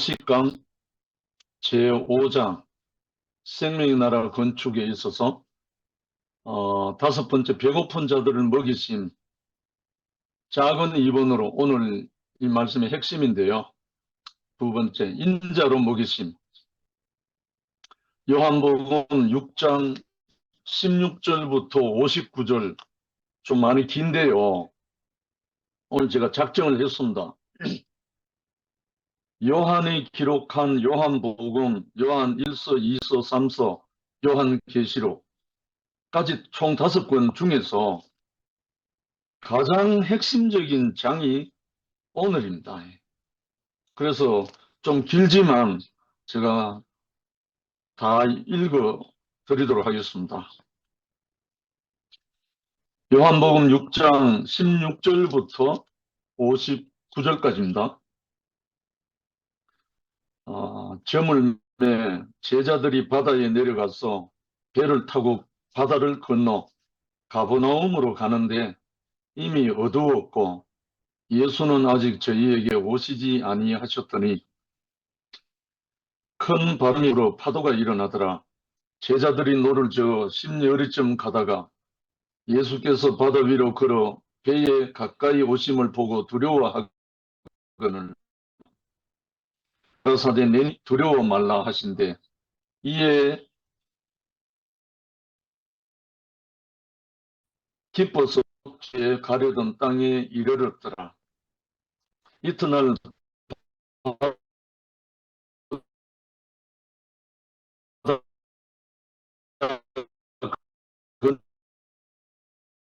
요한복음 제5장 생명의 나라 건축에 있어서 다섯 번째 배고픈 자들을 먹이심, 작은 2번으로 오늘 이 말씀의 핵심인데요. 두 번째, 인자로 먹이심. 요한복음 6장 16절부터 59절, 좀 많이 긴데요. 오늘 제가 작정을 했습니다. 요한이 기록한 요한복음, 요한 1서, 2서, 3서, 요한계시록까지 총 5권 중에서 가장 핵심적인 장이 오늘입니다. 그래서 좀 길지만 제가 다 읽어 드리도록 하겠습니다. 요한복음 6장 16절부터 59절까지입니다. 저물매 제자들이 바다에 내려가서 배를 타고 바다를 건너 가버나움으로 가는데 이미 어두웠고 예수는 아직 저희에게 오시지 아니하셨더니 큰 바람으로 파도가 일어나더라. 제자들이 노를 저어 심여리쯤 가다가 예수께서 바다 위로 걸어 배에 가까이 오심을 보고 두려워하거늘 가라사대 내니 두려워 말라 하신대. 이에 기뻐서 에 가려던 땅에 이르렀더라. 이튿날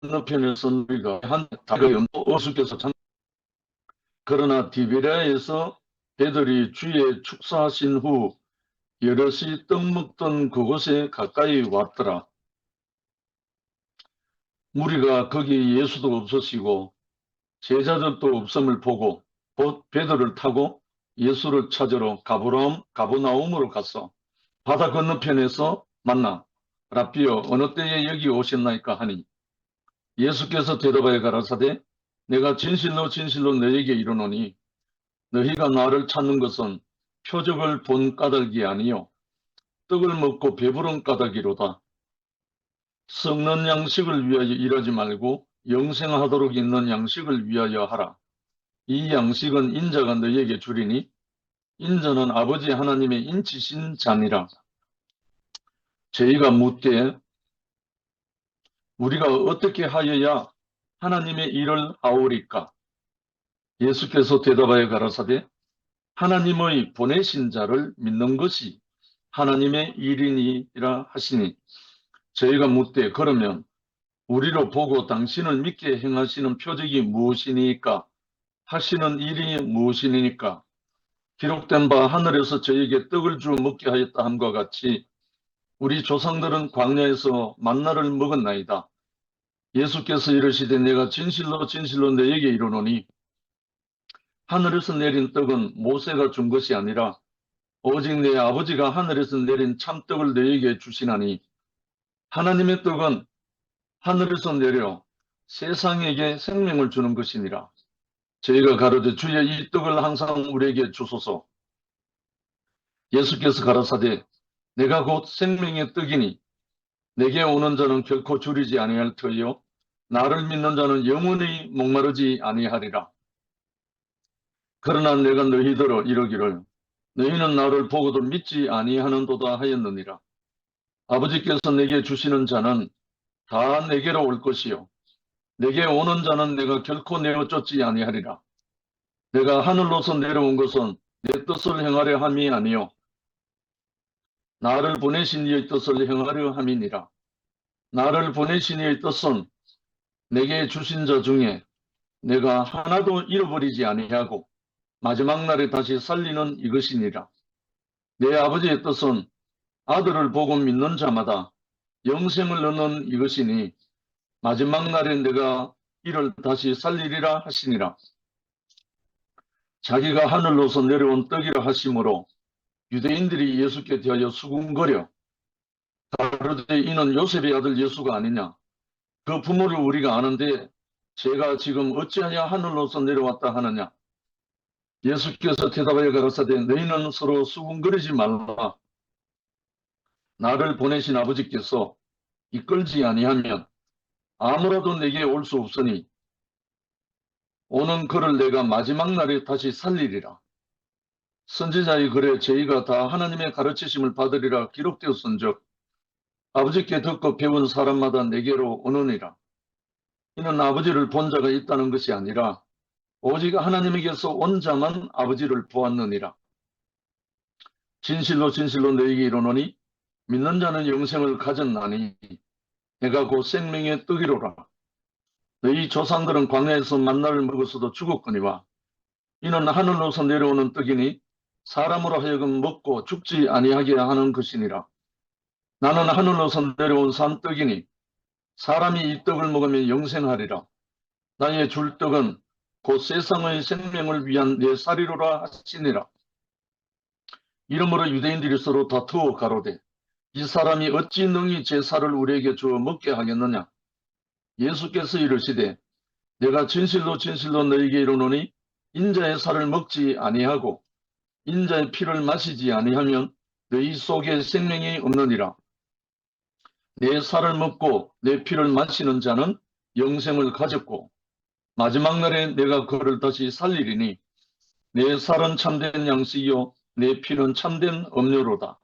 건너편에서 우리가 한 다리가 연도 어수께서 그러나 디베랴에서 배들이 주의 축사하신 후 여럿이 떡 먹던 그곳에 가까이 왔더라. 무리가 거기 예수도 없으시고 제자들도 없음을 보고 곧 배들을 타고 예수를 찾으러 가버나움으로 갔어. 바다 건너편에서 만나 라삐여 어느 때에 여기 오셨나이까 하니 예수께서 대답하여 가라사대 내가 진실로 진실로 너에게 이르노니 너희가 나를 찾는 것은 표적을 본 까닭이 아니요 떡을 먹고 배부른 까닭이로다. 썩는 양식을 위하여 일하지 말고 영생하도록 있는 양식을 위하여 하라. 이 양식은 인자가 너희에게 주리니 인자는 아버지 하나님의 인치신 자니라. 저희가 묻되 우리가 어떻게 하여야 하나님의 일을 하오리까? 예수께서 대답하여 가라사대 하나님의 보내신 자를 믿는 것이 하나님의 일이니라 하시니 저희가 묻되 그러면 우리로 보고 당신을 믿게 행하시는 표적이 무엇이니까 하시는 일이 무엇이니까 기록된 바 하늘에서 저에게 떡을 주어 먹게 하였다 함과 같이 우리 조상들은 광야에서 만나를 먹었나이다. 예수께서 이르시되 내가 진실로 진실로 너에게 이르노니 하늘에서 내린 떡은 모세가 준 것이 아니라 오직 내 아버지가 하늘에서 내린 참떡을 너에게 주시나니 하나님의 떡은 하늘에서 내려 세상에게 생명을 주는 것이니라. 저희가 가로되 주여 이 떡을 항상 우리에게 주소서. 예수께서 가라사대 내가 곧 생명의 떡이니 내게 오는 자는 결코 줄이지 아니할 터이요 나를 믿는 자는 영원히 목마르지 아니하리라. 그러나 내가 너희들어 이르기를 너희는 나를 보고도 믿지 아니하는도다 하였느니라. 아버지께서 내게 주시는 자는 다 내게로 올 것이요 내게 오는 자는 내가 결코 내어 쫓지 아니하리라. 내가 하늘로서 내려온 것은 내 뜻을 행하려 함이 아니요 나를 보내신 이의 뜻을 행하려 함이니라. 나를 보내신 이의 뜻은 내게 주신 자 중에 내가 하나도 잃어버리지 아니하고 마지막 날에 다시 살리는 이것이니라. 내 아버지의 뜻은 아들을 보고 믿는 자마다 영생을 얻는 이것이니 마지막 날에 내가 이를 다시 살리리라 하시니라. 자기가 하늘로서 내려온 떡이라 하심으로 유대인들이 예수께 대하여 수군거려 가로되 이는 요셉의 아들 예수가 아니냐. 그 부모를 우리가 아는데 제가 지금 어찌하여 하늘로서 내려왔다 하느냐. 예수께서 대답하여 가라사대 너희는 서로 수군거리지 말라. 나를 보내신 아버지께서 이끌지 아니하면 아무라도 내게 올 수 없으니 오는 그를 내가 마지막 날에 다시 살리리라. 선지자의 글에 저희가 다 하나님의 가르치심을 받으리라 기록되었은즉 아버지께 듣고 배운 사람마다 내게로 오느니라. 이는 아버지를 본 자가 있다는 것이 아니라 오직 하나님에게서 온 자만 아버지를 보았느니라. 진실로 진실로 너희에게 이르노니 믿는 자는 영생을 가졌나니 내가 곧 생명의 떡이로라. 너희 조상들은 광야에서 만나를 먹었어도 죽었거니와 이는 하늘로서 내려오는 떡이니 사람으로 하여금 먹고 죽지 아니하게 하는 것이니라. 나는 하늘로서 내려온 산 떡이니 사람이 이 떡을 먹으면 영생하리라. 나의 줄 떡은 곧 세상의 생명을 위한 내 살이로라 하시니라. 이러므로 유대인들이 서로 다투어 가로되 이 사람이 어찌 능히 제 살을 우리에게 주어 먹게 하겠느냐. 예수께서 이르시되 내가 진실로 진실로 너희에게 이르노니 인자의 살을 먹지 아니하고 인자의 피를 마시지 아니하면 너희 속에 생명이 없느니라. 내 살을 먹고 내 피를 마시는 자는 영생을 가졌고 마지막 날에 내가 그를 다시 살리리니 내 살은 참된 양식이요 내 피는 참된 음료로다.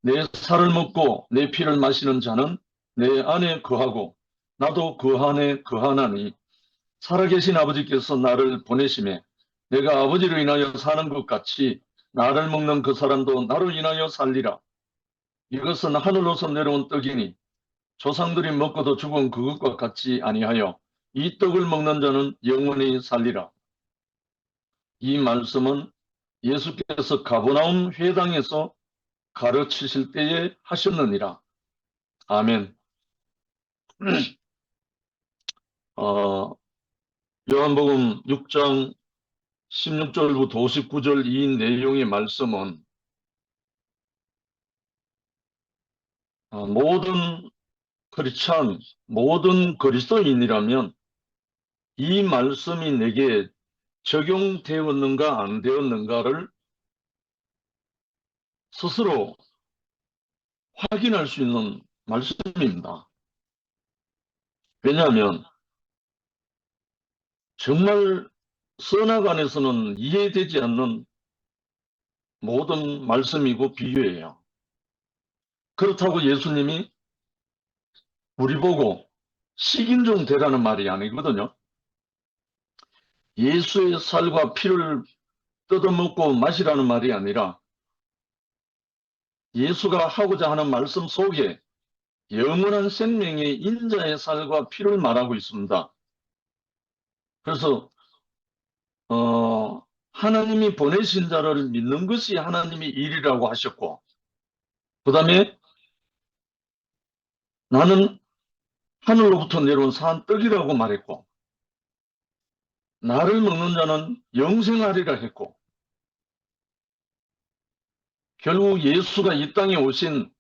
내 살을 먹고 내 피를 마시는 자는 내 안에 거하고 나도 그 안에 거하나니 살아계신 아버지께서 나를 보내심에 내가 아버지로 인하여 사는 것 같이 나를 먹는 그 사람도 나로 인하여 살리라. 이것은 하늘로서 내려온 떡이니 조상들이 먹고도 죽은 그것과 같이 아니하여 이 떡을 먹는 자는 영원히 살리라. 이 말씀은 예수께서 가버나움 회당에서 가르치실 때에 하셨느니라. 아멘. 요한복음 6장 16절부터 59절 이 내용의 말씀은 모든 크리스찬, 모든 그리스도인이라면 이 말씀이 내게 적용되었는가 안 되었는가를 스스로 확인할 수 있는 말씀입니다. 왜냐하면 정말 선악안에서는 이해되지 않는 모든 말씀이고 비유예요. 그렇다고 예수님이 우리 보고 식인종 되라는 말이 아니거든요. 예수의 살과 피를 뜯어먹고 마시라는 말이 아니라 예수가 하고자 하는 말씀 속에 영원한 생명의 인자의 살과 피를 말하고 있습니다. 그래서 하나님이 보내신 자를 믿는 것이 하나님의 일이라고 하셨고 그 다음에 나는 하늘로부터 내려온 산 떡이라고 말했고 나를 먹는 자는 영생하리라 했고 결국 예수가 이 땅에 오신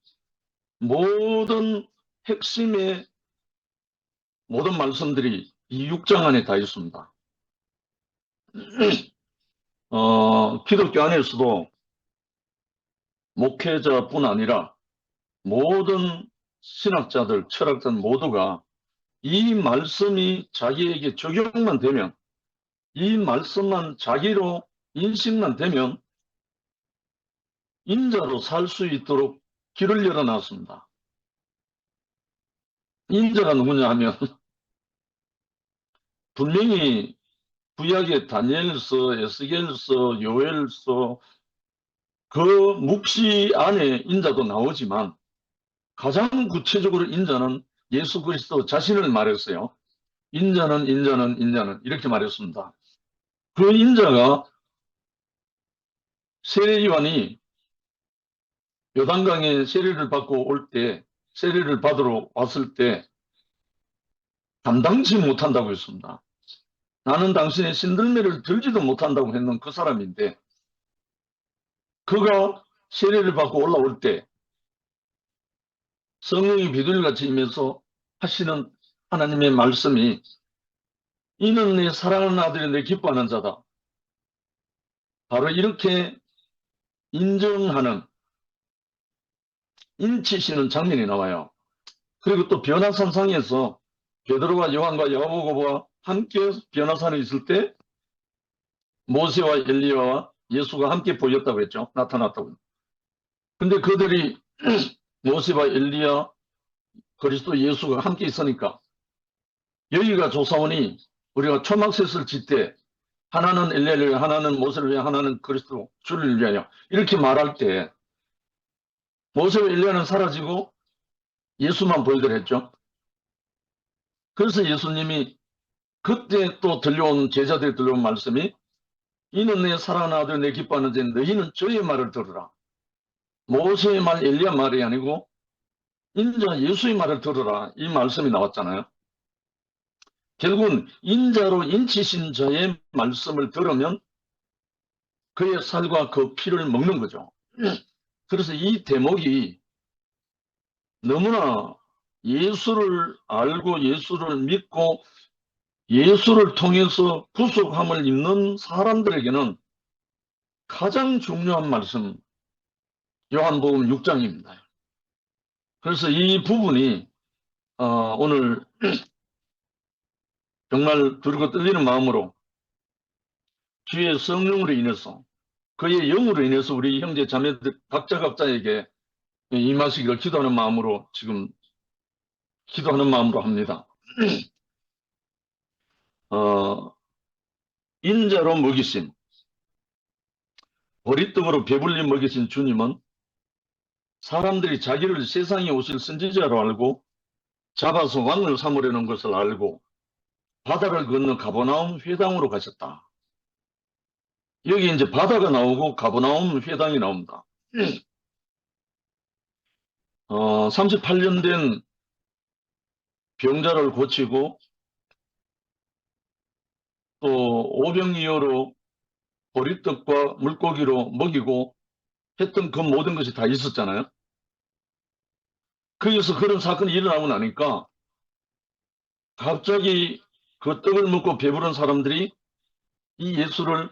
모든 핵심의 모든 말씀들이 이 6장 안에 다 있습니다. 기독교 안에서도 목회자뿐 아니라 모든 신학자들, 철학자들 모두가 이 말씀이 자기에게 적용만 되면 이 말씀만 자기로 인식만 되면 인자로 살 수 있도록 길을 열어놨습니다. 인자가 누구냐 하면 분명히 구약의 다니엘서, 에스겔서, 요엘서 그 묵시 안에 인자도 나오지만 가장 구체적으로 인자는 예수 그리스도 자신을 말했어요. 인자는 이렇게 말했습니다. 그 인자가 세례요한이 요단강에 세례를 받고 올 때, 세례를 받으러 왔을 때 감당치 못한다고 했습니다. 나는 당신의 신들매를 들지도 못한다고 했는 그 사람인데 그가 세례를 받고 올라올 때 성령이 비둘기같이 임해서 하시는 하나님의 말씀이 이는 내 사랑하는 아들이 내 기뻐하는 자다. 바로 이렇게 인정하는 인치시는 장면이 나와요. 그리고 또 변화산상에서 베드로와 요한과 야고보가 함께 변화산에 있을 때 모세와 엘리야와 예수가 함께 보였다고 했죠. 나타났다고. 근데 그들이 모세와 엘리야, 그리스도 예수가 함께 있으니까 여기가 조사원이 우리가 초막셋을 짓 때 하나는 엘리야를 위해, 하나는 모세를 위해, 하나는 그리스도 주를 위하여 이렇게 말할 때 모세와 엘리야는 사라지고 예수만 보이더라 했죠. 그래서 예수님이 그때 또 들려온 제자들이 들려온 말씀이 이는 내 사랑하는 아들 내 기뻐하는 자 너희는 저의 말을 들으라. 모세의 말 엘리야 말이 아니고 인자 예수의 말을 들으라. 이 말씀이 나왔잖아요. 결국은 인자로 인치신 자의 말씀을 들으면 그의 살과 그 피를 먹는 거죠. 그래서 이 대목이 너무나 예수를 알고 예수를 믿고 예수를 통해서 구속함을 입는 사람들에게는 가장 중요한 말씀, 요한복음 6장입니다. 그래서 이 부분이 오늘 정말 두렵고 떨리는 마음으로 주의 성령으로 인해서 그의 영으로 인해서 우리 형제 자매들 각자에게 임하시기를 기도하는 마음으로 지금 기도하는 마음으로 합니다. 인자로 먹이심, 보리떡으로 배불리 먹이신 주님은 사람들이 자기를 세상에 오실 선지자로 알고 잡아서 왕을 삼으려는 것을 알고 바다를 건너 가버나움 회당으로 가셨다. 여기 이제 바다가 나오고 가버나움 회당이 나옵니다. 38년 된 병자를 고치고 또 오병이어로 보리떡과 물고기로 먹이고 했던 그 모든 것이 다 있었잖아요. 거기서 그런 사건이 일어나고 나니까 갑자기 그 떡을 먹고 배부른 사람들이 이 예수를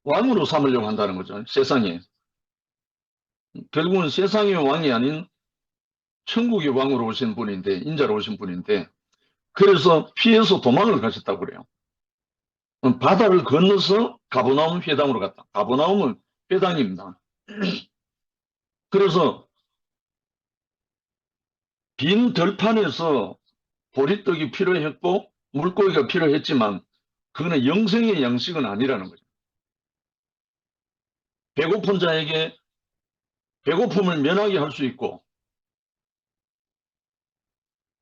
왕으로 삼으려고 한다는 거죠. 세상에. 결국은 세상의 왕이 아닌 천국의 왕으로 오신 분인데, 인자로 오신 분인데, 그래서 피해서 도망을 가셨다고 그래요. 바다를 건너서 가버나움 회당으로 갔다. 가버나움은 회당입니다. 그래서 빈 들판에서 보리떡이 필요했고 물고기가 필요했지만 그거는 영생의 양식은 아니라는 거죠. 배고픈 자에게 배고픔을 면하게 할 수 있고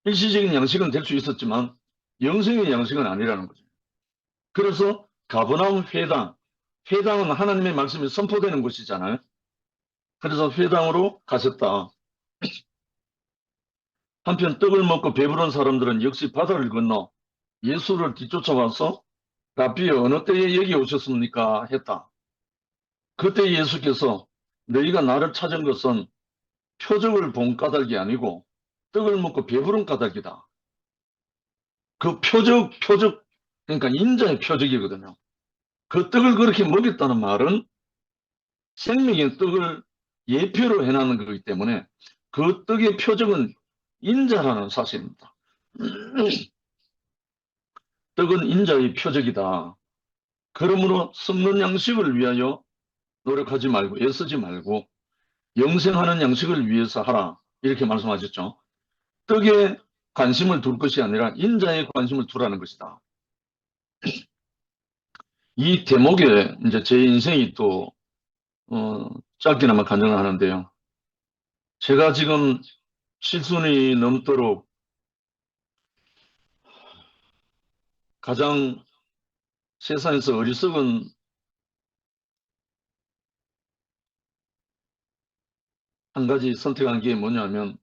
일시적인 양식은 될 수 있었지만 영생의 양식은 아니라는 거죠. 그래서 가버나움 회당, 회당은 하나님의 말씀이 선포되는 곳이잖아요. 그래서 회당으로 가셨다. 한편 떡을 먹고 배부른 사람들은 역시 바다를 건너 예수를 뒤쫓아와서 라삐 어느 때에 여기 오셨습니까? 했다. 그때 예수께서 너희가 나를 찾은 것은 표적을 본 까닭이 아니고 떡을 먹고 배부른 까닭이다. 그 표적, 그러니까 인자의 표적이거든요. 그 떡을 그렇게 먹였다는 말은 생명의 떡을 예표로 해놨는 거기 때문에 그 떡의 표적은 인자라는 사실입니다. 떡은 인자의 표적이다. 그러므로 썩는 양식을 위하여 노력하지 말고 애쓰지 말고 영생하는 양식을 위해서 하라. 이렇게 말씀하셨죠. 떡에 관심을 둘 것이 아니라 인자에 관심을 두라는 것이다. 이 대목에 이제 제 인생이 또 짧게나마 간증을 하는데요. 제가 지금 칠순이 넘도록 가장 세상에서 어리석은 한 가지 선택한 게 뭐냐면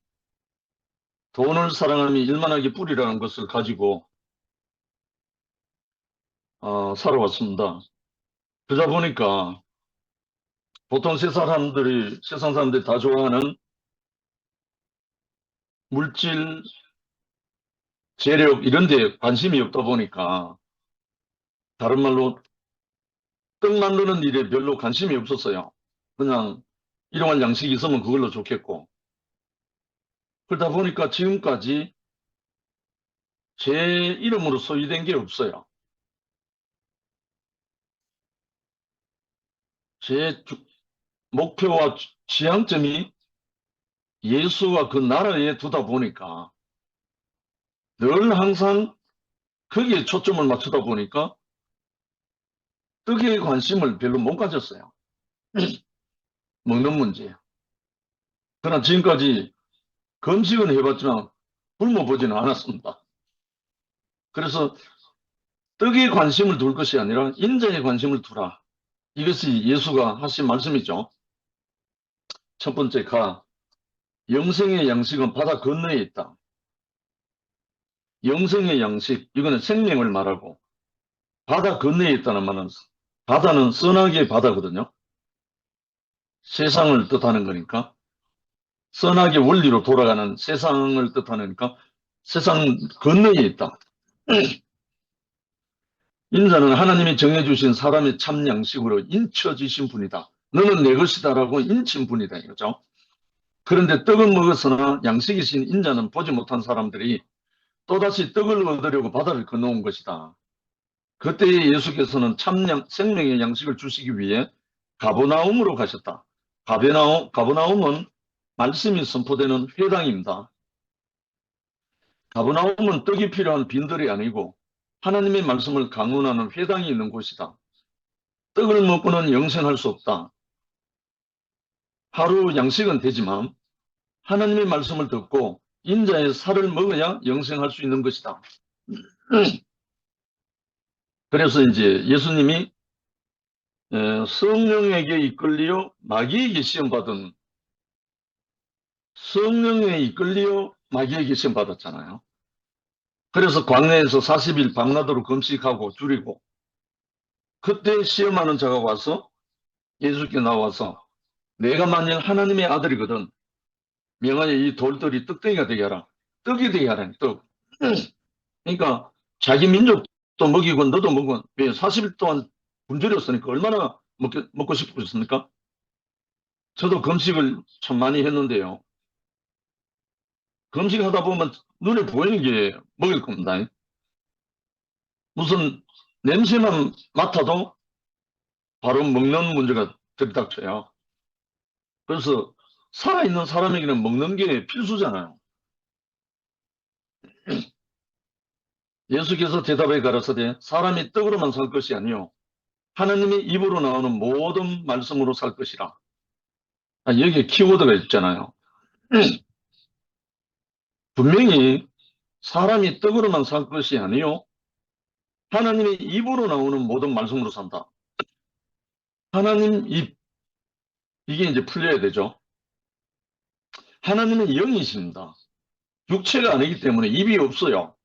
돈을 사랑하며 일만하게 뿌리라는 것을 가지고 살아왔습니다. 그러다 보니까 보통 세상 사람들이 다 좋아하는 물질, 재력 이런 데 관심이 없다 보니까 다른 말로 떡 만드는 일에 별로 관심이 없었어요. 그냥 일용할 양식이 있으면 그걸로 좋겠고. 그러다 보니까 지금까지 제 이름으로 소유된 게 없어요. 제 목표와 지향점이 예수와 그 나라에 두다 보니까 늘 항상 거기에 초점을 맞추다 보니까 떡에 관심을 별로 못 가졌어요. 먹는 문제. 그러나 지금까지 금식은 해봤지만 굶어보지는 않았습니다. 그래서 떡에 관심을 둘 것이 아니라 인자에 관심을 두라. 이것이 예수가 하신 말씀이죠. 첫 번째 영생의 양식은 바다 건너에 있다. 영생의 양식, 이거는 생명을 말하고 바다 건너에 있다는 말은 바다는 써나기의 바다거든요. 세상을 뜻하는 거니까. 선악의 원리로 돌아가는 세상을 뜻하니까 세상 건너에 있다. 인자는 하나님이 정해주신 사람의 참 양식으로 인쳐지신 분이다. 너는 내 것이다라고 인친 분이다 이거죠. 그런데 떡은 먹었으나 양식이신 인자는 보지 못한 사람들이 또다시 떡을 얻으려고 바다를 건너온 것이다. 그때에 예수께서는 생명의 양식을 주시기 위해 가버나움으로 가셨다. 가버나움은 말씀이 선포되는 회당입니다. 가버나움은 떡이 필요한 빈들이 아니고 하나님의 말씀을 강론하는 회당이 있는 곳이다. 떡을 먹고는 영생할 수 없다. 하루 양식은 되지만 하나님의 말씀을 듣고 인자의 살을 먹어야 영생할 수 있는 것이다. 그래서 이제 예수님이 성령에게 이끌려 마귀에게 시험받은 성령에 이끌려 마귀에게 시험받았잖아요. 그래서 광야에서 40일 밤낮으로 금식하고 줄이고 그때 시험하는 자가 와서 예수께 나와서 내가 만일 하나님의 아들이거든 명하여 이 돌들이 떡덩이가 되게 하라. 떡이 되게 하라니 떡. 그러니까 자기 민족도 먹이고 너도 먹고 40일 동안 굶주렸으니까 얼마나 먹고 싶으셨습니까? 저도 금식을 참 많이 했는데요. 금식하다 보면 눈에 보이는 게 먹을 겁니다. 무슨 냄새만 맡아도 바로 먹는 문제가 들이닥쳐요. 그래서 살아있는 사람에게는 먹는 게 필수잖아요. 예수께서 대답해 가라사대 사람이 떡으로만 살 것이 아니요 하나님의 입으로 나오는 모든 말씀으로 살 것이라. 여기에 키워드가 있잖아요. 분명히 사람이 떡으로만 살 것이 아니요 하나님의 입으로 나오는 모든 말씀으로 산다. 하나님 입, 이게 이제 풀려야 되죠. 하나님은 영이십니다. 육체가 아니기 때문에 입이 없어요.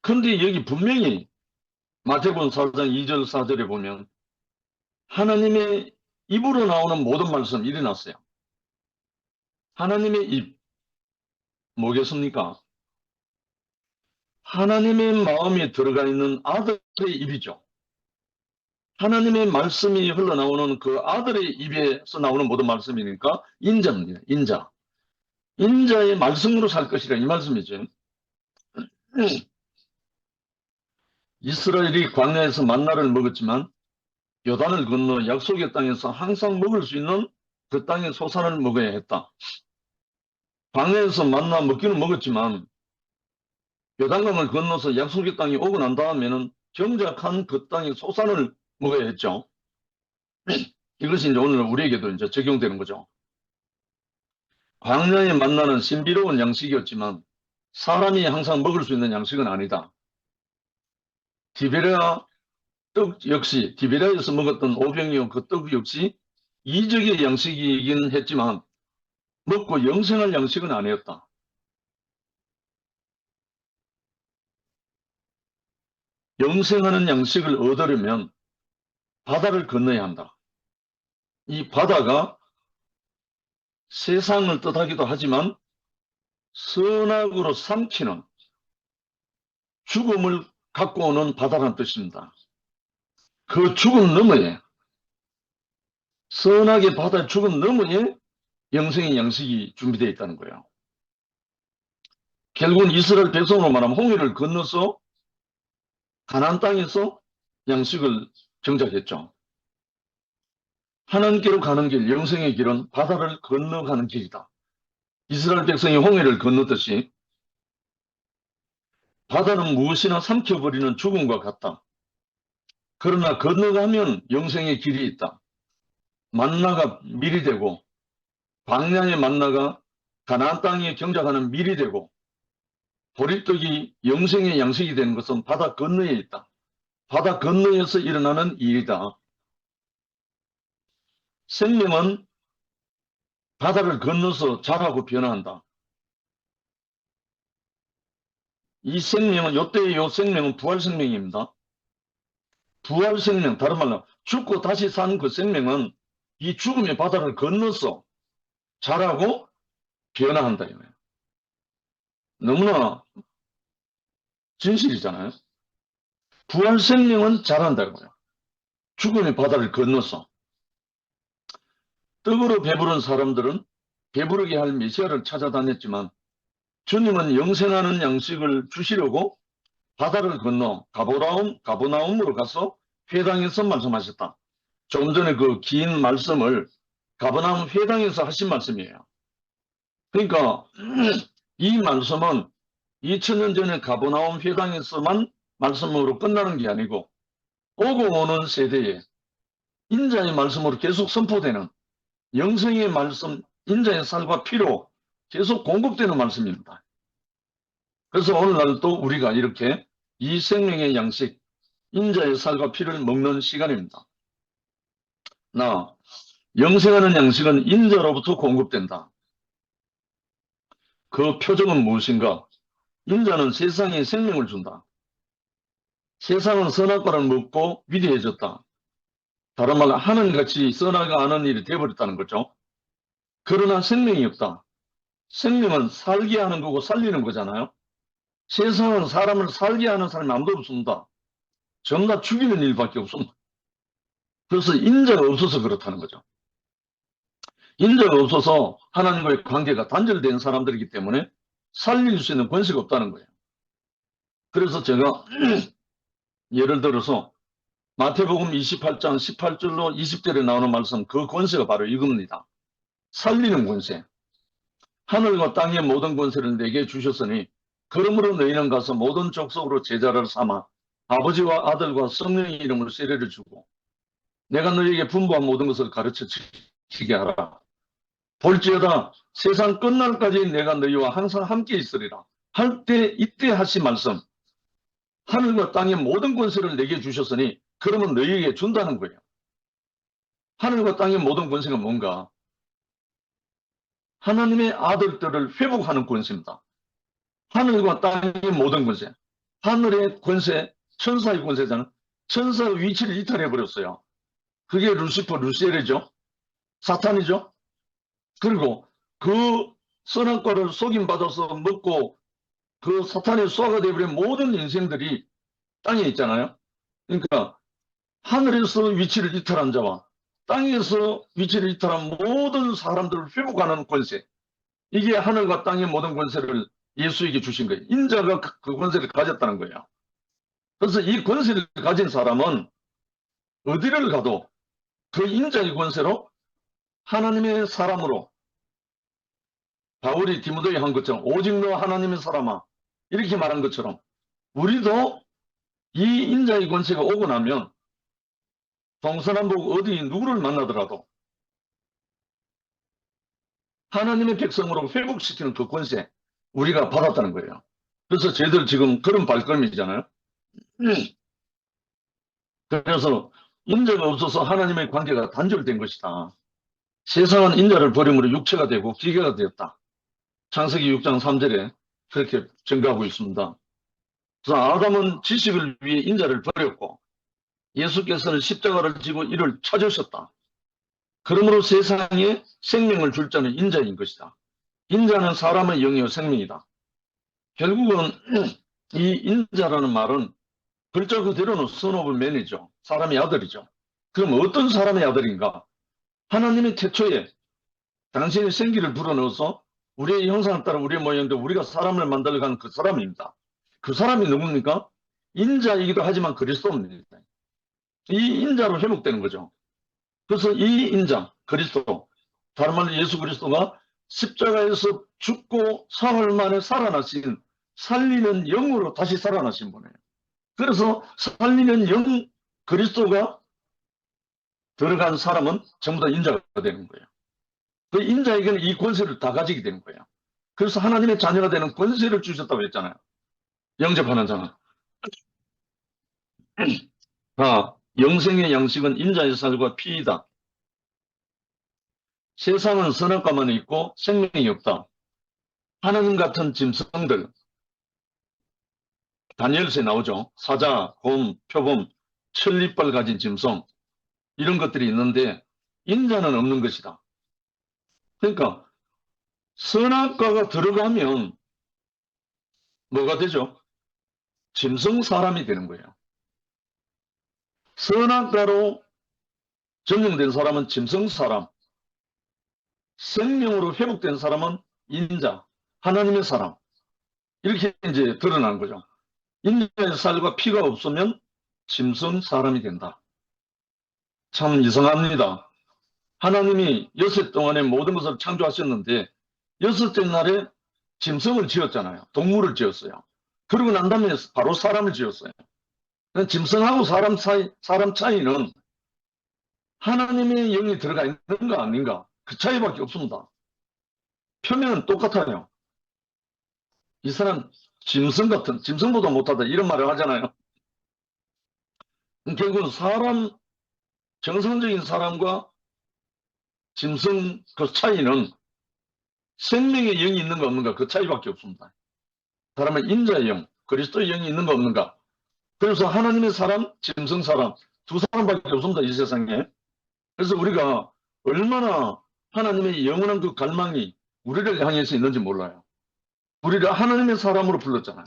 그런데 여기 분명히 마태복음 4장 2절 4절에 보면 하나님의 입으로 나오는 모든 말씀 일어났어요. 하나님의 입 뭐겠습니까? 하나님의 마음이 들어가 있는 아들의 입이죠. 하나님의 말씀이 흘러나오는 그 아들의 입에서 나오는 모든 말씀이니까 인자입니다. 인자. 인자의 말씀으로 살 것이라 이 말씀이죠. 이스라엘이 광야에서 만나를 먹었지만 요단을 건너 약속의 땅에서 항상 먹을 수 있는 그 땅의 소산을 먹어야 했다. 광야에서 만나 먹기는 먹었지만 요단강을 건너서 약속의 땅에 오고 난 다음에는 정작한 그 땅의 소산을 먹어야 했죠. 이것이 이제 오늘 우리에게도 이제 적용되는 거죠. 광야에 만나는 신비로운 양식이었지만 사람이 항상 먹을 수 있는 양식은 아니다. 디베랴 떡 역시 디베랴에서 먹었던 오병이어 그 떡 역시 이적의 양식이긴 했지만 먹고 영생할 양식은 아니었다. 영생하는 양식을 얻으려면 바다를 건너야 한다. 이 바다가 세상을 뜻하기도 하지만 선악으로 삼키는 죽음을 갖고 오는 바다란 뜻입니다. 그 죽음 너머에, 선악의 바다의 죽음 너머에 영생의 양식이 준비되어 있다는 거예요. 결국은 이스라엘 백성으로 말하면 홍해를 건너서 가나안 땅에서 양식을 정착했죠. 하나님께로 가는 길, 영생의 길은 바다를 건너가는 길이다. 이스라엘 백성이 홍해를 건너듯이 바다는 무엇이나 삼켜버리는 죽음과 같다. 그러나 건너가면 영생의 길이 있다. 만나가 밀이 되고 광야의 만나가 가나안 땅에 경작하는 밀이 되고 보리떡이 영생의 양식이 되는 것은 바다 건너에 있다. 바다 건너에서 일어나는 일이다. 생명은 바다를 건너서 자라고 변화한다. 이 생명은, 요때의 요 생명은 부활 생명입니다. 부활 생명, 다른 말로 죽고 다시 산 그 생명은 이 죽음의 바다를 건너서 자라고 변화한다. 이거예요. 너무나 진실이잖아요. 부활 생명은 자란다고요. 죽음의 바다를 건너서. 떡으로 배부른 사람들은 배부르게 할 메시아를 찾아다녔지만 주님은 영생하는 양식을 주시려고 바다를 건너 가버나움으로 가서 회당에서 말씀하셨다. 조금 전에 그 긴 말씀을 가버나움 회당에서 하신 말씀이에요. 그러니까 이 말씀은 2000년 전에 가버나움 회당에서만 말씀으로 끝나는 게 아니고 오고 오는 세대에 인자의 말씀으로 계속 선포되는 영생의 말씀, 인자의 살과 피로 계속 공급되는 말씀입니다. 그래서 오늘날도 우리가 이렇게 이 생명의 양식, 인자의 살과 피를 먹는 시간입니다. 영생하는 양식은 인자로부터 공급된다. 그 표정은 무엇인가? 인자는 세상에 생명을 준다. 세상은 선악과를 먹고 위대해졌다. 다른 말로 하늘같이 선악을 아는 일이 되어버렸다는 거죠. 그러나 생명이 없다. 생명은 살게 하는 거고 살리는 거잖아요. 세상은 사람을 살게 하는 사람이 아무도 없습니다. 전부 다 죽이는 일밖에 없습니다. 그래서 인자가 없어서 그렇다는 거죠. 인자가 없어서 하나님과의 관계가 단절된 사람들이기 때문에 살릴 수 있는 권세가 없다는 거예요. 그래서 제가 예를 들어서 마태복음 28장 18절로 20절에 나오는 말씀, 그 권세가 바로 이겁니다. 살리는 권세. 하늘과 땅의 모든 권세를 내게 주셨으니 그러므로 너희는 가서 모든 족속으로 제자를 삼아 아버지와 아들과 성령의 이름으로 세례를 주고 내가 너희에게 분부한 모든 것을 가르쳐 지키게 하라. 볼지어다 세상 끝날까지 내가 너희와 항상 함께 있으리라. 할 때 이때 하신 말씀. 하늘과 땅의 모든 권세를 내게 주셨으니 그러면 너희에게 준다는 거예요. 하늘과 땅의 모든 권세가 뭔가? 하나님의 아들들을 회복하는 권세입니다. 하늘과 땅의 모든 권세. 하늘의 권세, 천사의 권세잖아요. 천사의 위치를 이탈해버렸어요. 그게 루시퍼, 루시엘이죠. 사탄이죠. 그리고 그 선악과를 속임받아서 먹고 그 사탄의 수하가 되어버린 모든 인생들이 땅에 있잖아요. 그러니까 하늘에서 위치를 이탈한 자와 땅에서 위치를 이탈한 모든 사람들을 회복하는 권세. 이게 하늘과 땅의 모든 권세를 예수에게 주신 거예요. 인자가 그 권세를 가졌다는 거예요. 그래서 이 권세를 가진 사람은 어디를 가도 그 인자의 권세로 하나님의 사람으로 바울이 디모데에 한 것처럼 오직 너 하나님의 사람아 이렇게 말한 것처럼 우리도 이 인자의 권세가 오고 나면 동서남북 어디 누구를 만나더라도 하나님의 백성으로 회복시키는 그 권세 우리가 받았다는 거예요. 그래서 저희들 지금 그런 발걸음이잖아요. 그래서 인자가 없어서 하나님의 관계가 단절된 것이다. 세상은 인자를 버림으로 육체가 되고 기계가 되었다. 창세기 6장 3절에 그렇게 증가하고 있습니다. 그래서 아담은 지식을 위해 인자를 버렸고 예수께서는 십자가를 지고 이를 찾으셨다. 그러므로 세상에 생명을 줄 자는 인자인 것이다. 인자는 사람의 영이요 생명이다. 결국은 이 인자라는 말은 글자 그대로는 son of man이죠. 사람의 아들이죠. 그럼 어떤 사람의 아들인가? 하나님이 태초에 당신의 생기를 불어넣어서 우리의 형상을 따라 우리의 모양대로 우리가 사람을 만들어가는 그 사람입니다. 그 사람이 누굽니까? 인자이기도 하지만 그리스도입니다. 이 인자로 회복되는 거죠. 그래서 이 인자, 그리스도, 다른 말로 예수 그리스도가 십자가에서 죽고 사흘 만에 살아나신 살리는 영으로 다시 살아나신 분이에요. 그래서 살리는 영 그리스도가 들어간 사람은 전부 다 인자가 되는 거예요. 그 인자에게는 이 권세를 다 가지게 되는 거예요. 그래서 하나님의 자녀가 되는 권세를 주셨다고 했잖아요. 영접하는 자는. 영생의 양식은 인자의 살과 피이다. 세상은 선악과만 있고 생명이 없다. 하나님 같은 짐승들, 다니엘서에 나오죠. 사자, 곰, 표범, 천리빨 가진 짐승, 이런 것들이 있는데 인자는 없는 것이다. 그러니까 선악과가 들어가면 뭐가 되죠? 짐승 사람이 되는 거예요. 선악과로 전용된 사람은 짐승 사람, 생명으로 회복된 사람은 인자, 하나님의 사람, 이렇게 이제 드러나는 거죠. 인자의 살과 피가 없으면 짐승 사람이 된다. 참 이상합니다. 하나님이 여섯 동안에 모든 것을 창조하셨는데 여섯째 날에 짐승을 지었잖아요. 동물을 지었어요. 그러고 난 다음에 바로 사람을 지었어요. 짐승하고 사람 차이는 하나님의 영이 들어가 있는 거 아닌가? 그 차이밖에 없습니다. 표면은 똑같아요. 이 사람 짐승 같은, 짐승보다 못하다 이런 말을 하잖아요. 결국은 정상적인 사람과 짐승 그 차이는 생명의 영이 있는가 없는가 그 차이밖에 없습니다. 사람은 인자의 영, 그리스도의 영이 있는가 없는가. 그래서 하나님의 사람, 짐승 사람 두 사람밖에 없습니다. 이 세상에. 그래서 우리가 얼마나 하나님의 영원한 그 갈망이 우리를 향해서 있는지 몰라요. 우리를 하나님의 사람으로 불렀잖아요.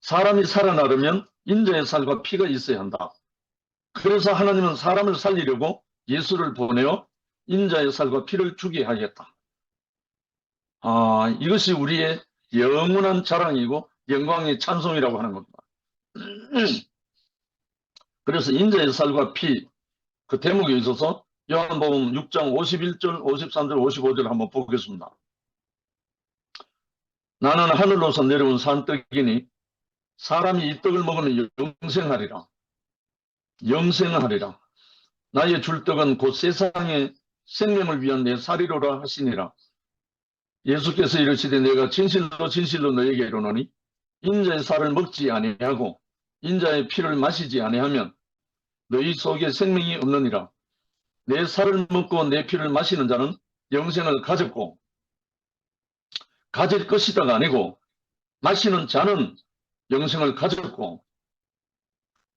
사람이 살아나려면 인자의 살과 피가 있어야 한다. 그래서 하나님은 사람을 살리려고 예수를 보내어 인자의 살과 피를 주게 하겠다. 이것이 우리의 영원한 자랑이고 영광의 찬송이라고 하는 겁니다. 그래서 인자의 살과 피, 그 대목에 있어서 요한복음 6장 51절, 53절, 55절 한번 보겠습니다. 나는 하늘로서 내려온 산떡이니 사람이 이 떡을 먹으면 영생하리라. 영생하리라. 나의 줄 떡은 곧 세상의 생명을 위한 내 살이로라 하시니라. 예수께서 이르시되 내가 진실로 진실로 너에게 이르노니 인자의 살을 먹지 아니하고 인자의 피를 마시지 아니하면 너희 속에 생명이 없느니라. 내 살을 먹고 내 피를 마시는 자는 영생을 가졌고 가질 것이다가 아니고 마시는 자는 영생을 가졌고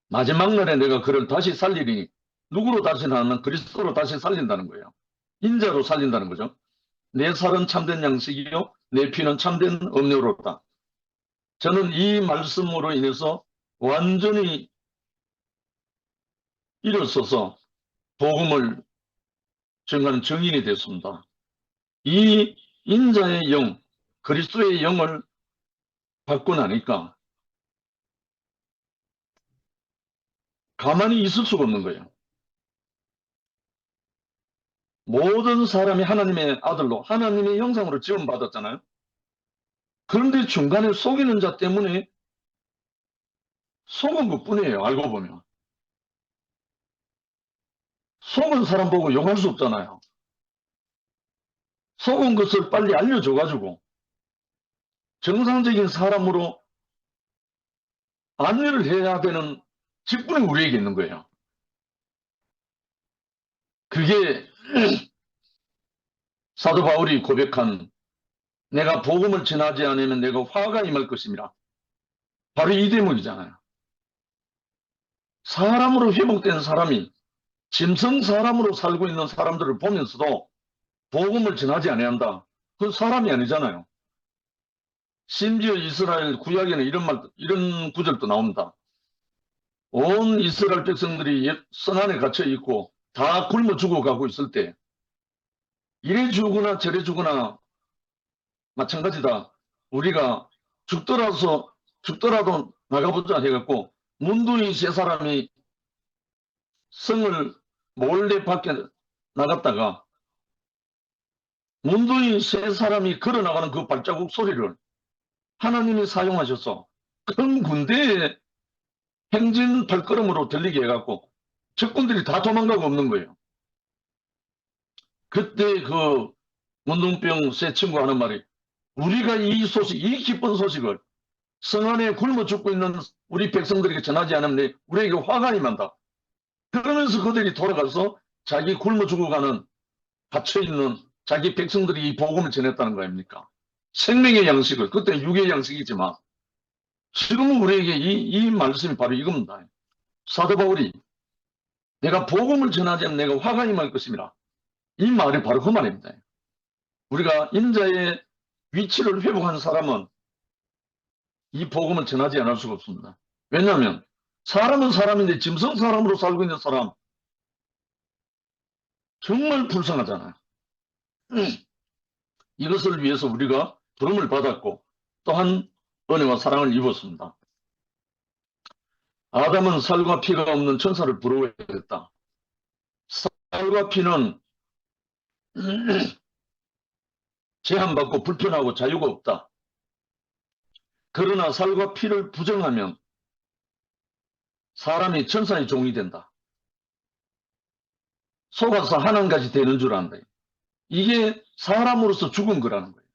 마지막 날에 내가 그를 다시 살리리니 누구로 다시 하면 그리스도로 다시 살린다는 거예요. 인자로 살린다는 거죠. 내 살은 참된 양식이요 내 피는 참된 음료로다. 저는 이 말씀으로 인해서 완전히 일어서서 복음을 전하는 증인이 됐습니다. 이 인자의 영, 그리스도의 영을 받고 나니까 가만히 있을 수가 없는 거예요. 모든 사람이 하나님의 아들로 하나님의 형상으로 지원받았잖아요. 그런데 중간에 속이는 자 때문에 속은 것뿐이에요. 알고 보면. 속은 사람 보고 욕할 수 없잖아요. 속은 것을 빨리 알려줘가지고 정상적인 사람으로 안내를 해야 되는 직분이 우리에게 있는 거예요. 그게 사도 바울이 고백한 내가 복음을 전하지 않으면 내가 화가 임할 것입니다. 바로 이 대목이잖아요. 사람으로 회복된 사람이 짐승 사람으로 살고 있는 사람들을 보면서도 복음을 전하지 아니한다. 그건 사람이 아니잖아요. 심지어 이스라엘 구약에는 이런 구절도 나옵니다. 온 이스라엘 백성들이 성 안에 갇혀 있고 다 굶어 죽어가고 있을 때 이래 주거나 저래 주거나 마찬가지다. 우리가 죽더라도 나가보자 해갖고 문둥이 세 사람이 성을 몰래 밖에 나갔다가 문둥이 세 사람이 걸어나가는 그 발자국 소리를 하나님이 사용하셔서 큰 군대의 행진 발걸음으로 들리게 해갖고 적군들이 다 도망가고 없는 거예요. 그때 그 문둥병 세 친구 하는 말이 우리가 이 기쁜 소식을 성 안에 굶어 죽고 있는 우리 백성들에게 전하지 않으면 우리에게 화가 난다. 그러면서 그들이 돌아가서 자기 굶어 죽어가는 갇혀있는 자기 백성들이 이 복음을 전했다는 거 아닙니까? 생명의 양식을, 그때 육의 양식이지만 지금은 우리에게 이 말씀이 바로 이겁니다. 사도 바울이 내가 복음을 전하지 않으면 내가 화가 임할 것입니다. 이 말이 바로 그 말입니다. 우리가 인자의 위치를 회복한 사람은 이 복음을 전하지 않을 수가 없습니다. 왜냐하면 사람은 사람인데 짐승 사람으로 살고 있는 사람 정말 불쌍하잖아요. 이것을 위해서 우리가 부름을 받았고 또한 은혜와 사랑을 입었습니다. 아담은 살과 피가 없는 천사를 부러워했다. 살과 피는 제한받고 불편하고 자유가 없다. 그러나 살과 피를 부정하면 사람이 천사의 종이 된다. 속아서 하나님까지 되는 줄 안다. 이게 사람으로서 죽은 거라는 거예요.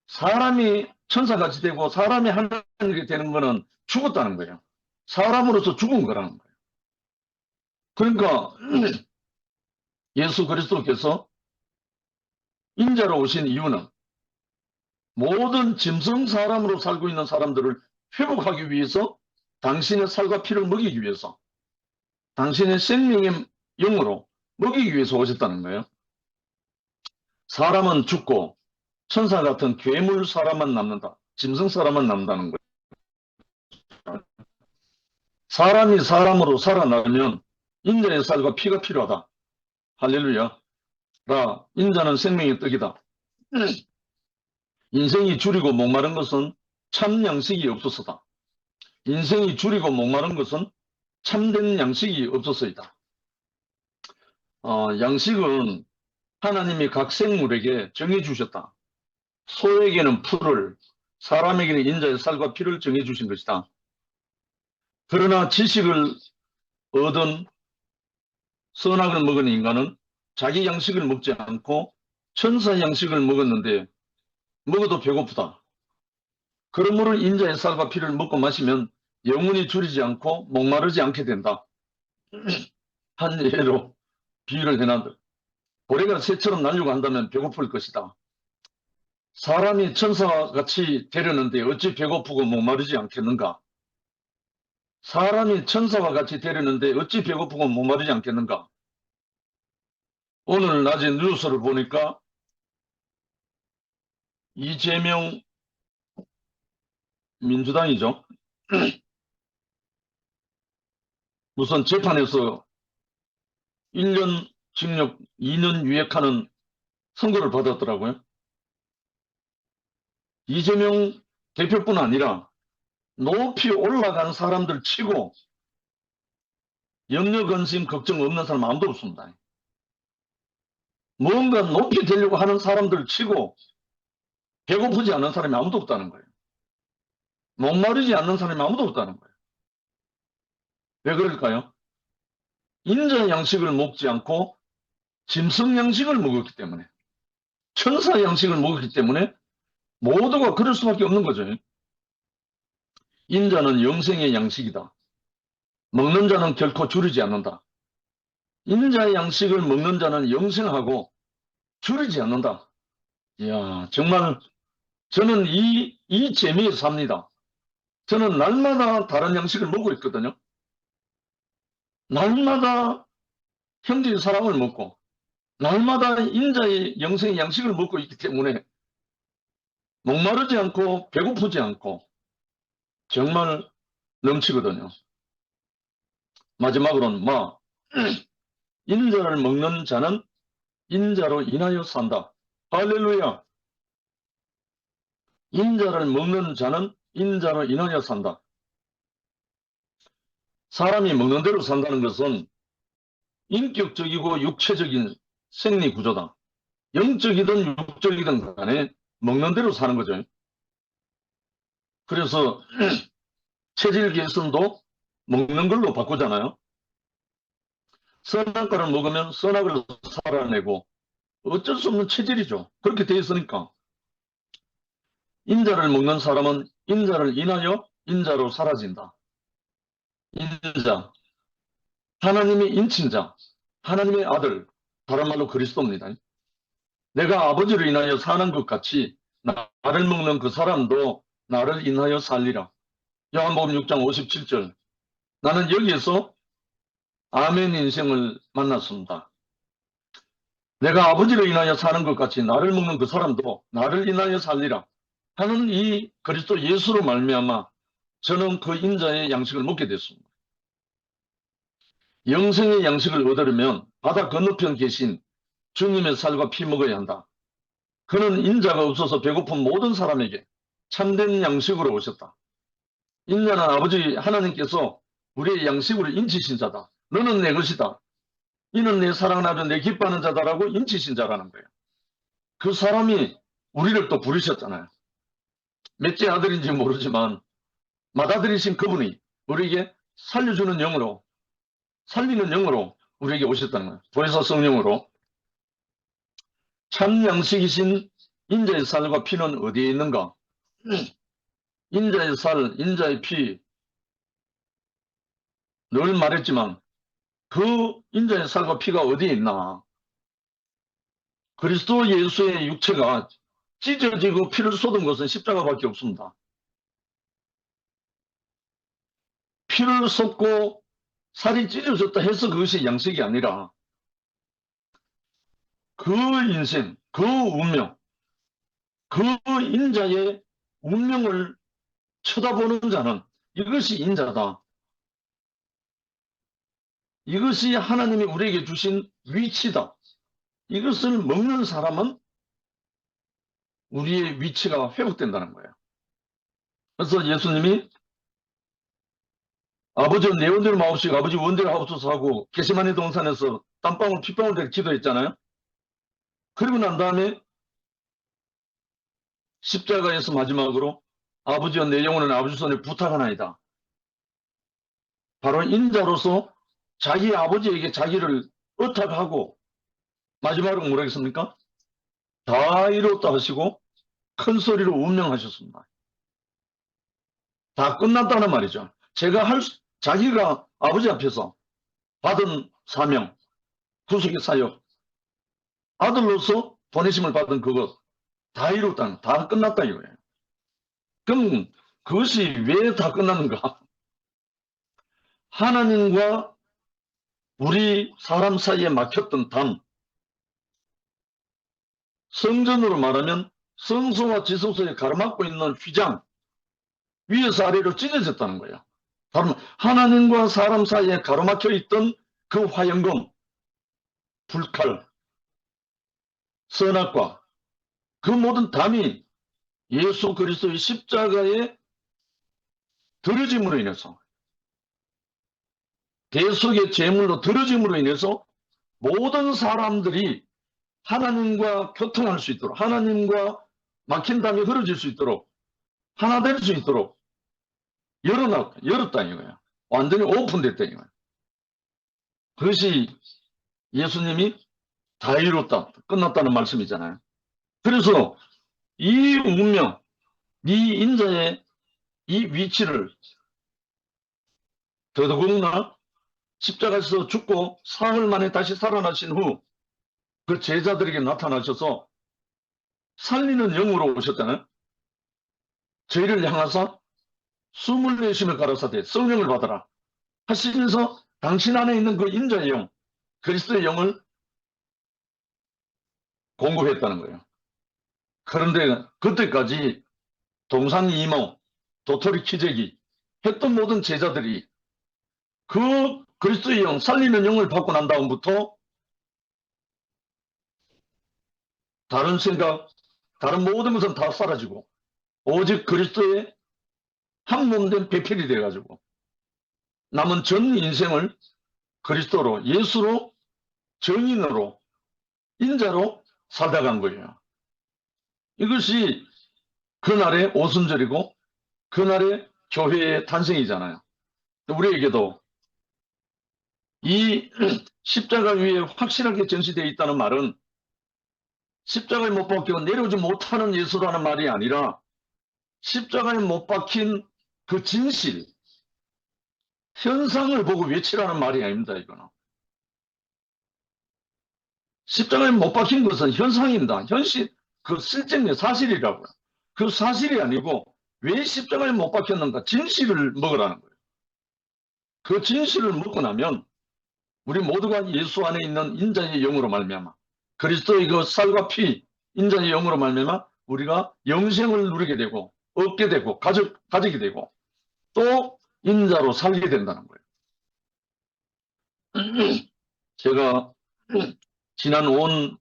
사람이 천사같이 되고 사람이 하나님이 되는 거는 죽었다는 거예요. 사람으로서 죽은 거라는 거예요. 그러니까 예수 그리스도께서 인자로 오신 이유는 모든 짐승 사람으로 살고 있는 사람들을 회복하기 위해서 당신의 살과 피를 먹이기 위해서 당신의 생명의 영으로 먹이기 위해서 오셨다는 거예요. 사람은 죽고 천사 같은 괴물 사람만 남는다. 짐승 사람만 남는다는 거예요. 사람이 사람으로 살아나면 인자의 살과 피가 필요하다. 할렐루야. 인자는 생명의 떡이다. 인생이 줄이고 목마른 것은 참 양식이 없어서다. 인생이 줄이고 목마른 것은 참된 양식이 없어서이다. 양식은 하나님이 각 생물에게 정해주셨다. 소에게는 풀을, 사람에게는 인자의 살과 피를 정해주신 것이다. 그러나 지식을 얻은 선악을 먹은 인간은 자기 양식을 먹지 않고 천사 양식을 먹었는데 먹어도 배고프다. 그러므로 인자의 살과 피를 먹고 마시면 영원히 줄이지 않고 목마르지 않게 된다. 한 예로 비유를 해놨다. 고래가 새처럼 날려고 한다면 배고플 것이다. 사람이 천사와 같이 되려는데 어찌 배고프고 목마르지 않겠는가? 사람이 천사와 같이 되려는데 어찌 배고프고 목마르지 않겠는가? 오늘 낮에 뉴스를 보니까 이재명 민주당이죠. 우선 재판에서 1년 징역 2년 유예하는 선고를 받았더라고요. 이재명 대표뿐 아니라 높이 올라간 사람들 치고 염려 근심 걱정 없는 사람 아무도 없습니다. 뭔가 높이 되려고 하는 사람들 치고 배고프지 않는 사람이 아무도 없다는 거예요. 목마르지 않는 사람이 아무도 없다는 거예요. 왜 그럴까요? 인자 양식을 먹지 않고 짐승 양식을 먹었기 때문에, 천사 양식을 먹었기 때문에 모두가 그럴 수밖에 없는 거죠. 인자는 영생의 양식이다. 먹는 자는 결코 줄이지 않는다. 인자의 양식을 먹는 자는 영생하고 줄이지 않는다. 이야, 정말 저는 이 재미에 삽니다. 저는 날마다 다른 양식을 먹고 있거든요. 날마다 형제의 사랑을 먹고 날마다 인자의 영생의 양식을 먹고 있기 때문에 목마르지 않고 배고프지 않고 정말 넘치거든요. 마지막으로는 인자를 먹는 자는 인자로 인하여 산다. 할렐루야. 인자를 먹는 자는 인자로 인하여 산다. 사람이 먹는 대로 산다는 것은 인격적이고 육체적인 생리 구조다. 영적이든 육적이든 간에 먹는 대로 사는 거죠. 그래서 체질 개선도 먹는 걸로 바꾸잖아요. 선악과를 먹으면 선악을 살아내고 어쩔 수 없는 체질이죠. 그렇게 되어 있으니까. 인자를 먹는 사람은 인자를 인하여 인자로 사라진다. 인자, 하나님의 인친자, 하나님의 아들, 다른 말로 그리스도입니다. 내가 아버지를 인하여 사는 것 같이 나를 먹는 그 사람도 나를 인하여 살리라. 요한복음 6장 57절. 나는 여기에서 아멘 인생을 만났습니다. 내가 아버지를 인하여 사는 것 같이 나를 먹는 그 사람도 나를 인하여 살리라 하는 이 그리스도 예수로 말미암아 저는 그 인자의 양식을 먹게 됐습니다. 영생의 양식을 얻으려면 바다 건너편 계신 주님의 살과 피 먹어야 한다. 그는 인자가 없어서 배고픈 모든 사람에게 참된 양식으로 오셨다. 인자는 아버지 하나님께서 우리의 양식으로 인치신 자다. 너는 내 것이다. 이는 내 사랑하며 내 기뻐하는 자다라고 인치신 자라는 거예요. 그 사람이 우리를 또 부르셨잖아요. 몇째 아들인지 모르지만 맏아들이신 그분이 우리에게 살려주는 영으로, 살리는 영으로 우리에게 오셨다는 거예요. 보혜사 성령으로. 참 양식이신 인자의 살과 피는 어디에 있는가? 인자의 살, 인자의 피, 늘 말했지만 그 인자의 살과 피가 어디에 있나? 그리스도 예수의 육체가 찢어지고 피를 쏟은 것은 십자가밖에 없습니다. 피를 쏟고 살이 찢어졌다 해서 그것이 양식이 아니라 그 인생, 그 운명, 그 인자의 운명을 쳐다보는 자는 이것이 인자다. 이것이 하나님이 우리에게 주신 위치다. 이것을 먹는 사람은 우리의 위치가 회복된다는 거예요. 그래서 예수님이 아버지 내 원대로 마옵시고 아버지 원대로 하옵소서 하고 게세마네 동산에서 땀방울 핏방울 되게 기도했잖아요. 그리고 난 다음에 십자가에서 마지막으로 아버지와 내 영혼은 아버지 손에 부탁하나이다. 바로 인자로서 자기 아버지에게 자기를 의탁하고 마지막으로 뭐라 했습니까? 다 이뤘다 하시고 큰 소리로 운명하셨습니다. 다 끝났다는 말이죠. 자기가 아버지 앞에서 받은 사명, 구속의 사역, 아들로서 보내심을 받은 그것 다 이뤘다, 다 끝났다 이거예요. 그럼 그것이 왜 다 끝났는가? 하나님과 우리 사람 사이에 막혔던 담, 성전으로 말하면 성소와 지성소에 가로막고 있는 휘장, 위에서 아래로 찢어졌다는 거예요. 다른 하나님과 사람 사이에 가로막혀 있던 그 화영검, 불칼, 선악과 그 모든 담이 예수 그리스도의 십자가에 들어짐으로 인해서 대속의 제물로 들어짐으로 인해서 모든 사람들이 하나님과 교통할 수 있도록 하나님과 막힌 담이 흐려질 수 있도록 하나 될 수 있도록 열었다 이거예요. 완전히 오픈됐다 이거예요. 그것이 예수님이 다 이뤘다 끝났다는 말씀이잖아요. 그래서 이 운명, 이 인자의 이 위치를 더더군다나 십자가에서 죽고 사흘 만에 다시 살아나신 후 그 제자들에게 나타나셔서 살리는 영으로 오셨다는 저희를 향하사 숨을 내쉬며 가라사대 성령을 받아라 하시면서 당신 안에 있는 그 인자의 영, 그리스도의 영을 공급했다는 거예요. 그런데 그때까지 동상이모, 도토리 키재기, 했던 모든 제자들이 그 그리스도의 영, 살리는 영을 받고 난 다음부터 다른 생각, 다른 모든 것은 다 사라지고 오직 그리스도의 한 몸된 배필이 돼가지고 남은 전 인생을 그리스도로, 예수로, 정인으로, 인자로 살다 간 거예요. 이것이 그날의 오순절이고 그날의 교회의 탄생이잖아요. 우리에게도 이 십자가 위에 확실하게 전시되어 있다는 말은 십자가에 못 박혀 내려오지 못하는 예수라는 말이 아니라 십자가에 못 박힌 그 진실, 현상을 보고 외치라는 말이 아닙니다. 이거는. 십자가에 못 박힌 것은 현상입니다. 현실, 그 실증의 사실이라고요. 그 사실이 아니고 왜 십자가에 못 박혔는가 진실을 먹으라는 거예요. 그 진실을 먹고 나면 우리 모두가 예수 안에 있는 인자의 영으로 말미암아 그리스도의 그 살과 피, 인자의 영으로 말미암아 우리가 영생을 누리게 되고 얻게 되고 가지게 되고 또 인자로 살게 된다는 거예요. 제가 지난 온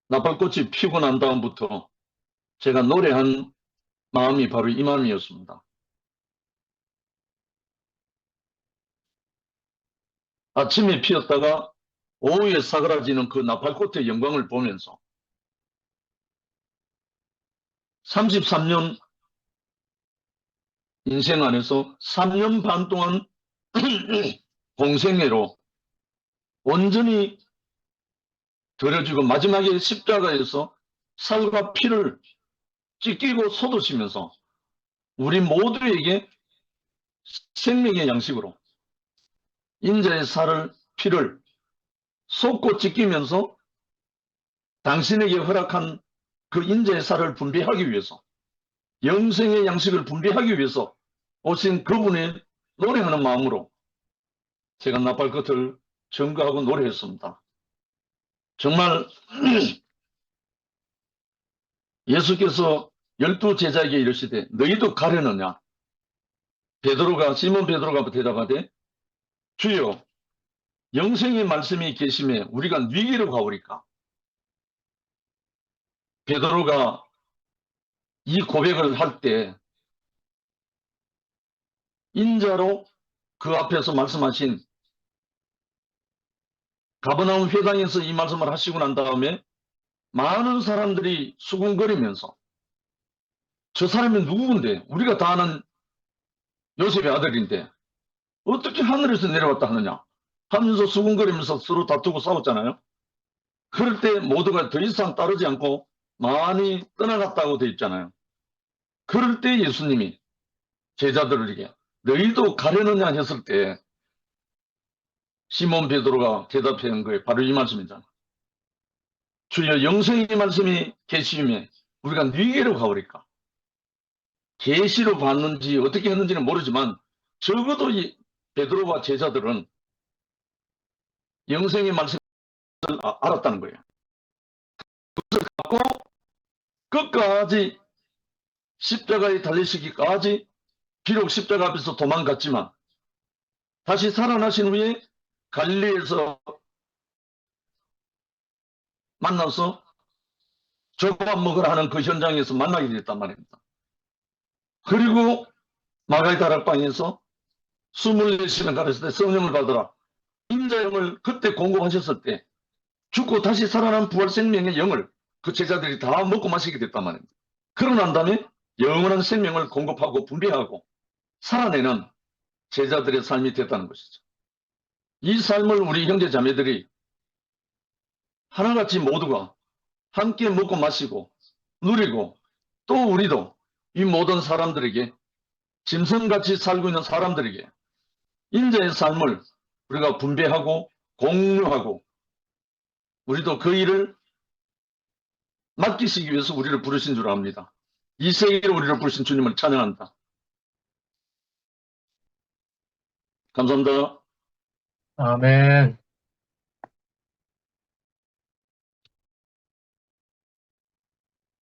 나팔꽃이 피고 난 다음부터 제가 노래한 마음이 바로 이 마음이었습니다. 아침에 피었다가 오후에 사그라지는 그 나팔꽃의 영광을 보면서 33년 인생 안에서 3년 반 동안 공생애로 온전히 들여지고 마지막에 십자가에서 살과 피를 찢기고 쏟으시면서 우리 모두에게 생명의 양식으로 인자의 살을 피를 쏟고 찢기면서 당신에게 허락한 그 인자의 살을 분배하기 위해서 영생의 양식을 분배하기 위해서 오신 그분의 노래하는 마음으로 제가 나팔꽃을 전가하고 노래했습니다. 정말 예수께서 12제자에게 이르시되 너희도 가려느냐? 시몬 베드로가 대답하되 주여 영생의 말씀이 계심에 우리가 누구에게로 가오리까? 베드로가 이 고백을 할 때 인자로 그 앞에서 말씀하신 가버나움 회당에서 이 말씀을 하시고 난 다음에 많은 사람들이 수군거리면서 저 사람이 누구인데 우리가 다 아는 요셉의 아들인데 어떻게 하늘에서 내려왔다 하느냐 하면서 수군거리면서 서로 다투고 싸웠잖아요. 그럴 때 모두가 더 이상 따르지 않고 많이 떠나갔다고 되어 있잖아요. 그럴 때 예수님이 제자들에게 너희도 가려느냐 했을 때 시몬 베드로가 대답한 거에 바로 이 말씀이잖아요. 주여 영생의 말씀이 계시면 우리가 누구에게로 가오리까? 계시로 봤는지 어떻게 했는지는 모르지만 적어도 이 베드로와 제자들은 영생의 말씀을 알았다는 거예요. 그래서 끝까지 십자가에 달리시기까지 비록 십자가 앞에서 도망갔지만 다시 살아나신 후에 갈릴리에서 만나서 조밥 먹으라 하는 그 현장에서 만나게 됐단 말입니다. 그리고 마가의 다락방에서 24시간 가르칠 때 성령을 받으라. 인자영을 그때 공급하셨을 때 죽고 다시 살아난 부활 생명의 영을 그 제자들이 다 먹고 마시게 됐단 말입니다. 그러고 난 다음에 영원한 생명을 공급하고 분배하고 살아내는 제자들의 삶이 됐다는 것이죠. 이 삶을 우리 형제 자매들이 하나같이 모두가 함께 먹고 마시고 누리고 또 우리도 이 모든 사람들에게 짐승같이 살고 있는 사람들에게 인자의 삶을 우리가 분배하고 공유하고 우리도 그 일을 맡기시기 위해서 우리를 부르신 줄 압니다. 이 세계로 우리를 부르신 주님을 찬양한다. 감사합니다. 아멘.